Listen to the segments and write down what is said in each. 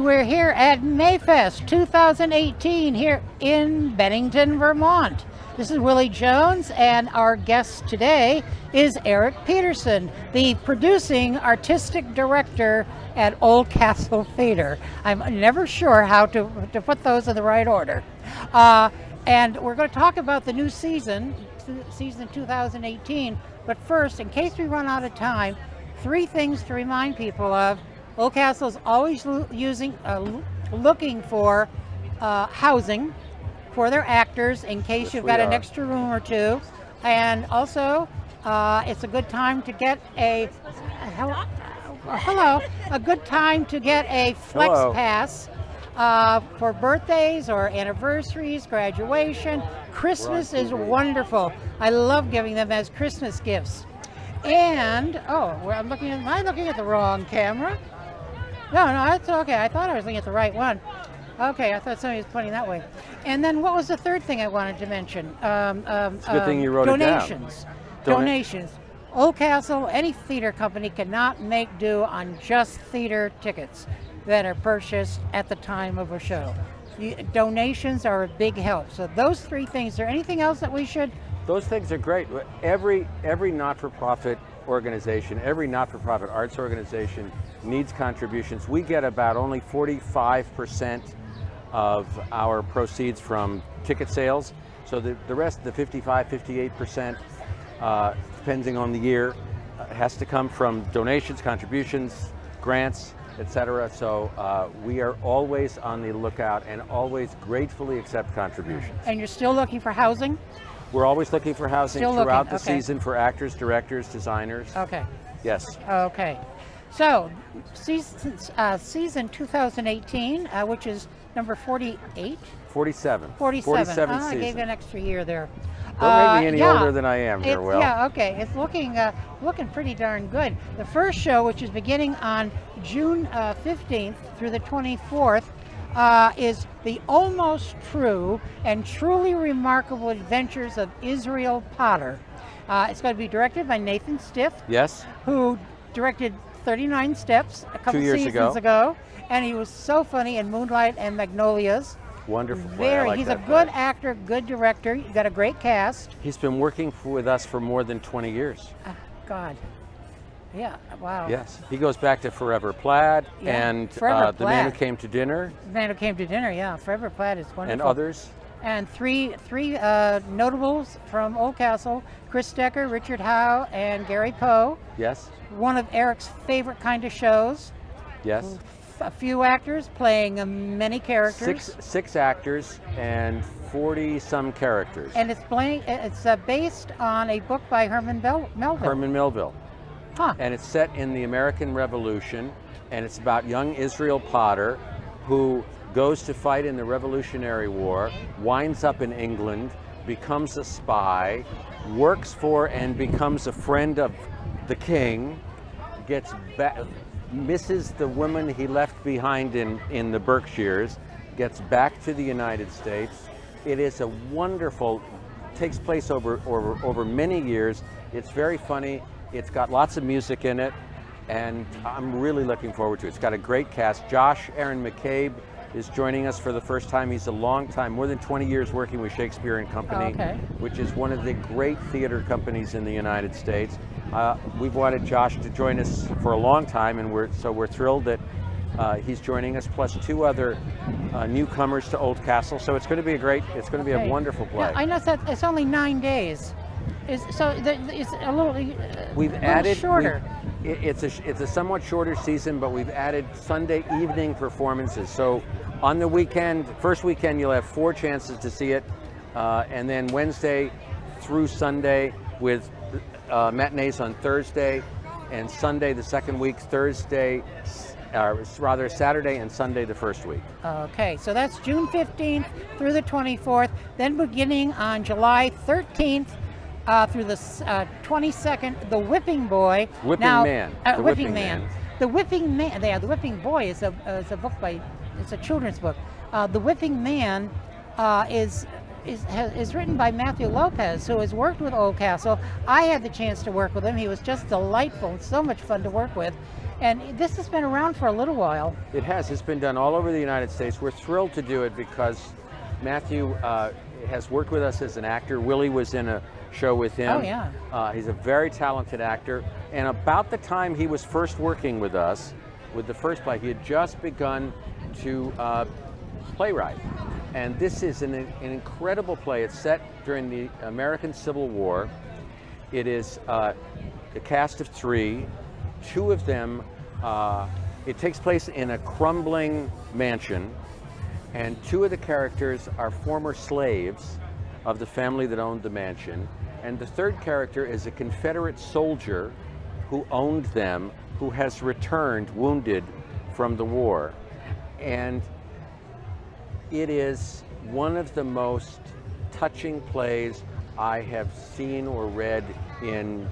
we're here at Mayfest 2018 here in Bennington, Vermont. This is Willie Jones, and our guest today is Eric Peterson, the producing artistic director at Oldcastle Theater. I'm never sure how to put those in the right order. And we're going to talk about the new season 2018. But first, in case we run out of time, 3 things to remind people of. Oldcastle is always looking for housing for their actors in case you've got an extra room or two. And also, it's a good time to get a good time to get a flex pass for birthdays or anniversaries, graduation. Christmas is wonderful. I love giving them as Christmas gifts. And am I looking at the wrong camera? No, that's okay. I thought I was looking at the right one. Okay, I thought somebody was pointing that way. And then what was the third thing I wanted to mention? It's a good thing you wrote it down. Donations. Oldcastle, any theater company cannot make do on just theater tickets that are purchased at the time of a show. Donations are a big help. So those 3 things. Is there anything else that we should? Those things are great. Every not-for-profit organization, every not-for-profit arts organization needs contributions. We get about only 45% of our proceeds from ticket sales. So the rest, the 55, 58%, depending on the year, has to come from donations, contributions, grants, etc. So we are always on the lookout and always gratefully accept contributions. And you're still looking for housing? We're always looking for housing throughout the season for actors, directors, designers. Okay. Yes. Okay. So, season 2018, which is number 48? 47. 47 season. I gave you an extra year there. Don't make me any older than I am here, Will. Yeah, okay. It's looking pretty darn good. The first show, which is beginning on June 15th through the 24th, is the almost true and truly remarkable adventures of Israel Potter. It's going to be directed by Nathan Stiff. Yes. Who directed 39 Steps a couple seasons ago. And he was so funny in Moonlight and Magnolias. Wonderful play. He's a good actor, good director. You got a great cast. He's been working with us for more than 20 years. God. Yeah, wow. Yes, he goes back to Forever Plaid and The Man Who Came to Dinner. The Man Who Came to Dinner, yeah. Forever Plaid is wonderful. And others. And three notables from Oldcastle: Chris Decker, Richard Howe, and Gary Poe. Yes. One of Eric's favorite kind of shows. Yes. A few actors playing many characters. Six actors and 40-some characters. And it's based on a book by Herman Melville. Herman Melville. Huh. And it's set in the American Revolution, and it's about young Israel Potter, who goes to fight in the Revolutionary War, winds up in England, becomes a spy, works for and becomes a friend of the king, gets back, misses the woman he left behind in the Berkshires, gets back to the United States. It is a wonderful, takes place over many years. It's very funny. It's got lots of music in it, and I'm really looking forward to it. It's got a great cast. Josh Aaron McCabe is joining us for the first time. He's a long time, more than 20 years working with Shakespeare and Company, which is one of the great theater companies in the United States. We've wanted Josh to join us for a long time, and we're thrilled that he's joining us, plus 2 other newcomers to Oldcastle. So it's going to be a wonderful play. Yeah, I know that it's only 9 days. It's a little shorter. It's a somewhat shorter season, but we've added Sunday evening performances. So on the weekend, first weekend, you'll have 4 chances to see it, and then Wednesday through Sunday with matinees on Thursday, and Sunday the second week, Saturday and Sunday the first week. Okay, so that's June 15th through the 24th, then beginning on July 13th through the 22nd, The Whipping Boy. The Whipping Man. The Whipping Man. Yeah, The Whipping Boy is a book it's a children's book. The Whipping Man is written by Matthew Lopez, who has worked with Oldcastle. I had the chance to work with him. He was just delightful and so much fun to work with. And this has been around for a little while. It has. It's been done all over the United States. We're thrilled to do it because Matthew has worked with us as an actor. Willie was in a show with him. Oh, yeah. He's a very talented actor. And about the time he was first working with us, with the first play, he had just begun to playwright. And this is an incredible play. It's set during the American Civil War. It is a cast of 3. 2 of them, it takes place in a crumbling mansion, and 2 of the characters are former slaves of the family that owned the mansion, and the 3rd character is a Confederate soldier who owned them, who has returned wounded from the war. And it is one of the most touching plays I have seen or read in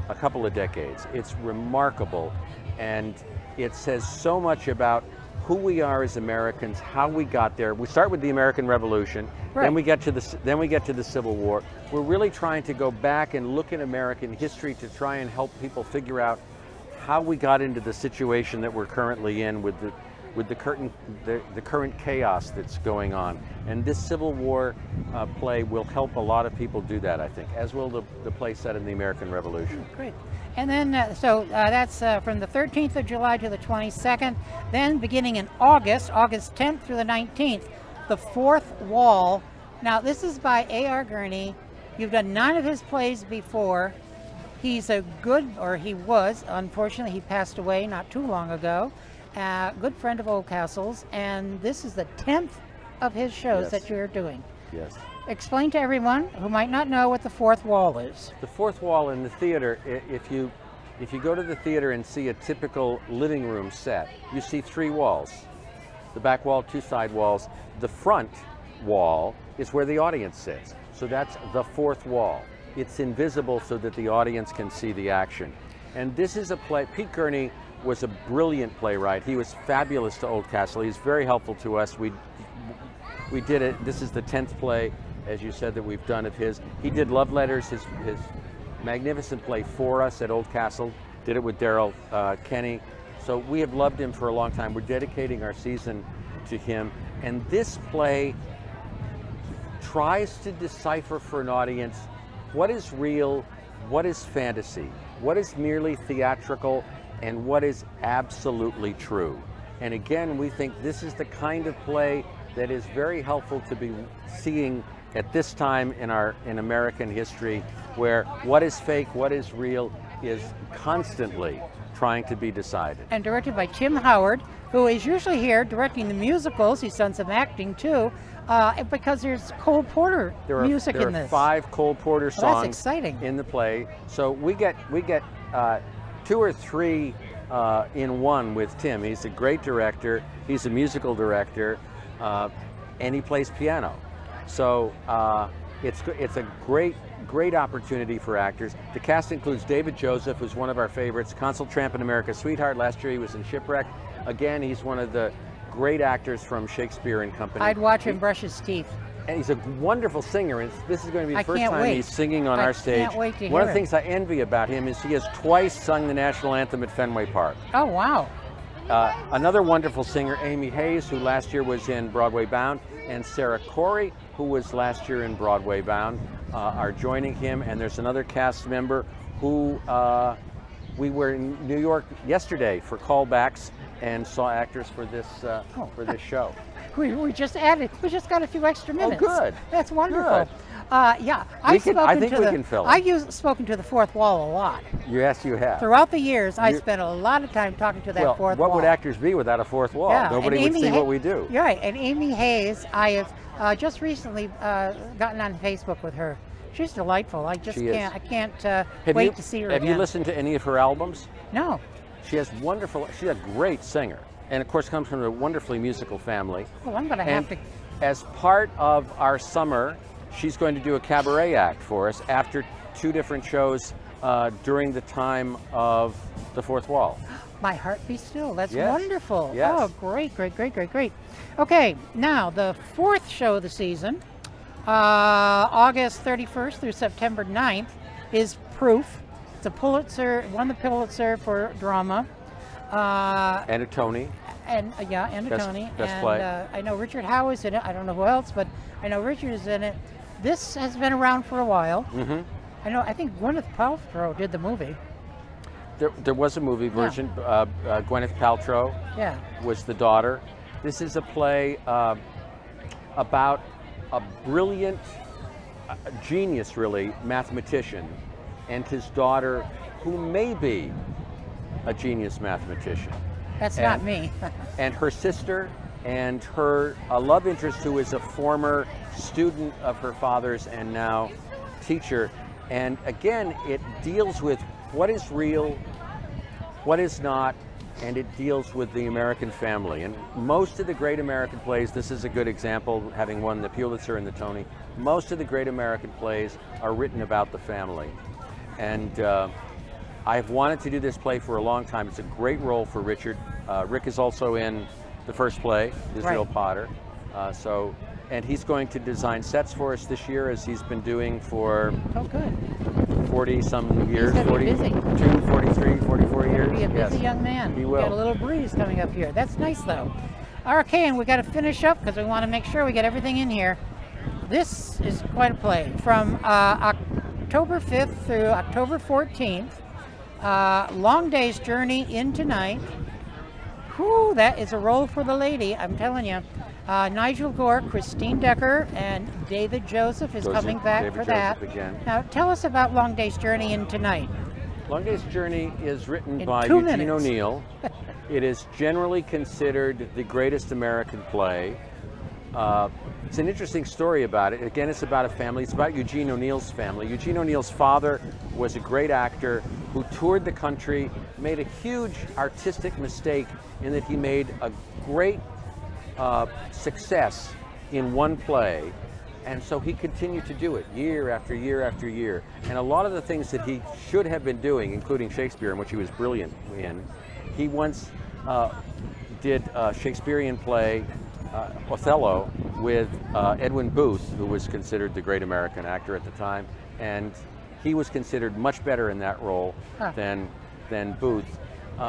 a couple of decades. It's remarkable, and it says so much about who we are as Americans, how we got there. We start with the American Revolution, right. then we get to the Civil War. We're really trying to go back and look at American history to try and help people figure out how we got into the situation that we're currently in with the current chaos that's going on. And this Civil War play will help a lot of people do that, I think, as will the play set in the American Revolution. Great. And then, that's from the 13th of July to the 22nd. Then beginning in August 10th through the 19th, The Fourth Wall. Now, this is by A.R. Gurney. You've done 9 of his plays before. He's a he was, unfortunately, he passed away not too long ago. Good friend of Oldcastle's, and this is the 10th of his shows that you're doing. Yes. Explain to everyone who might not know what the fourth wall is. The fourth wall in the theater, if you go to the theater and see a typical living room set, you see 3 walls. The back wall, 2 side walls. The front wall is where the audience sits. So that's the fourth wall. It's invisible so that the audience can see the action. And this is a play. Pete Gurney was a brilliant playwright. He was fabulous to Oldcastle. He's very helpful to us. We did it. This is the 10th play, as you said, that we've done of his. He did Love Letters, his magnificent play for us at Oldcastle. Did it with Daryl Kenny. So we have loved him for a long time. We're dedicating our season to him. And this play tries to decipher for an audience what is real, what is fantasy, what is merely theatrical, and what is absolutely true. And again, we think this is the kind of play that is very helpful to be seeing at this time in American history, where what is fake, what is real is constantly trying to be decided. And directed by Tim Howard, who is usually here directing the musicals. He's done some acting too, because there's Cole Porter music in this. There are 5 Cole Porter songs that's exciting. In the play. So we get 2 or 3 in one with Tim. He's a great director. He's a musical director, and he plays piano. So it's a great opportunity for actors. The cast includes David Joseph, who's one of our favorites, Consul Tramp and America's Sweetheart. Last year he was in Shipwreck. Again, he's one of the great actors from Shakespeare and Company. I'd watch him brush his teeth. And he's a wonderful singer, and this is going to be the first time wait. he's singing on our stage. I can't wait to hear One of the it. things I envy about him is he has twice sung the national anthem at Fenway Park. Oh, wow. Another wonderful singer, Amy Hayes, who last year was in Broadway Bound, and Sarah Corey, who was last year in Broadway Bound, are joining him. And there's another cast member who we were in New York yesterday for callbacks and saw actors for this show. We just got a few extra minutes. Oh, good. That's wonderful. Good. Yeah, I think we can fill it. I've spoken to the fourth wall a lot. Yes, you have. Throughout the years, I spent a lot of time talking to that fourth wall. What would actors be without a fourth wall? Yeah, Nobody would see what we do. You're right. And Amy Hayes, I have just recently gotten on Facebook with her. She's delightful. I can't wait to see her Have again. you listened to any of her albums? No. She's a great singer. And of course comes from a wonderfully musical family. Well, I'm going to have to. As part of our summer, she's going to do a cabaret act for us after 2 different shows during the time of The Fourth Wall. My Heart Be Still. That's Yes. wonderful. Yes. Oh, great. Okay, now the 4th show of the season, August 31st through September 9th, is Proof. It's won the Pulitzer for drama. And a Tony. And yeah, and a Tony. Best and play. I know Richard Howe is in it. I don't know who else, but I know Richard is in it. This has been around for a while. Mm-hmm. I think Gwyneth Paltrow did the movie. There was a movie version. Gwyneth Paltrow was the daughter. This is a play about a brilliant, genius really, mathematician and his daughter who may be a genius mathematician. That's not me. And her sister and her love interest who is a former student of her father's and now teacher. And again, it deals with what is real, what is not, and it deals with the American family. And most of the great American plays, this is a good example, having won the Pulitzer and the Tony, most of the great American plays are written about the family. And I've wanted to do this play for a long time. It's a great role for Richard. Rick is also in the first play, Israel Potter. And he's going to design sets for us this year, as he's been doing for 40 some years, 42, 43, 44 years. He'll be a busy young man. He will. Got a little breeze coming up here. That's nice though. Okay, and we got to finish up because we want to make sure we get everything in here. This is quite a play from October 5th through October 14th. Long day's journey into night. Whew, that is a role for the lady, I'm telling you. Nigel Gore, Christine Decker, and David Joseph is coming back for that. Again. Now, tell us about Long Day's Journey into Night. Long Day's Journey is written by Eugene O'Neill. It is generally considered the greatest American play. It's an interesting story about it. Again, it's about a family. It's about Eugene O'Neill's family. Eugene O'Neill's father was a great actor who toured the country, made a huge artistic mistake in that he made a great success in one play, and so he continued to do it year after year after year. And a lot of the things that he should have been doing, including Shakespeare, in which he was brilliant in, he once did a Shakespearean play, Othello, with Edwin Booth, who was considered the great American actor at the time, and he was considered much better in that role than Booth.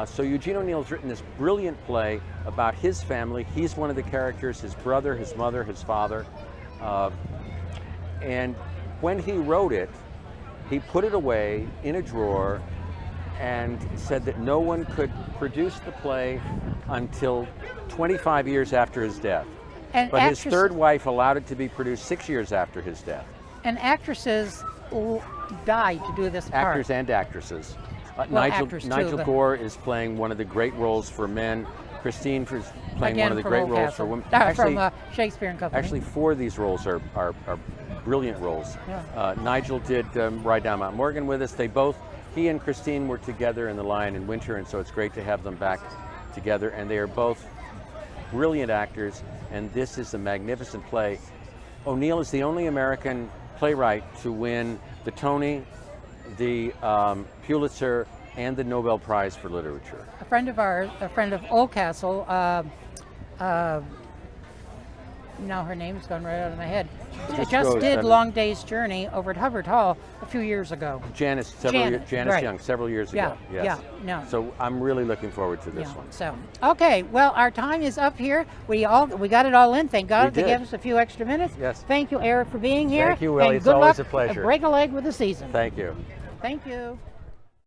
So Eugene O'Neill's written this brilliant play about his family. He's one of the characters, his brother, his mother, his father. And when he wrote it, he put it away in a drawer and said that no one could produce the play until 25 years after his death. But his third wife allowed it to be produced 6 years after his death. And actresses died to do this part. Actors and actresses. Nigel Gore is playing one of the great roles for men. Christine is playing one of the great roles for women. From Shakespeare and Company. Actually, 4 of these roles are brilliant roles. Yeah. Nigel did Ride Down Mount Morgan with us. He and Christine were together in The Lion in Winter, and so it's great to have them back together. And they are both brilliant actors, and this is a magnificent play. O'Neill is the only American playwright to win the Tony, the Pulitzer, and the Nobel Prize for Literature. A friend of Oldcastle, now her name's gone right out of my head, just did Long Day's Journey over at Hubbard Hall a few years ago. Janice Young, several years ago. Yes. So I'm really looking forward to this one. So, okay, well, our time is up here. We got it all in. Thank God to give us a few extra minutes. Yes. Thank you, Eric, for being here. Thank you, Willie. And it's always a pleasure. Break a leg with the season. Thank you. Thank you.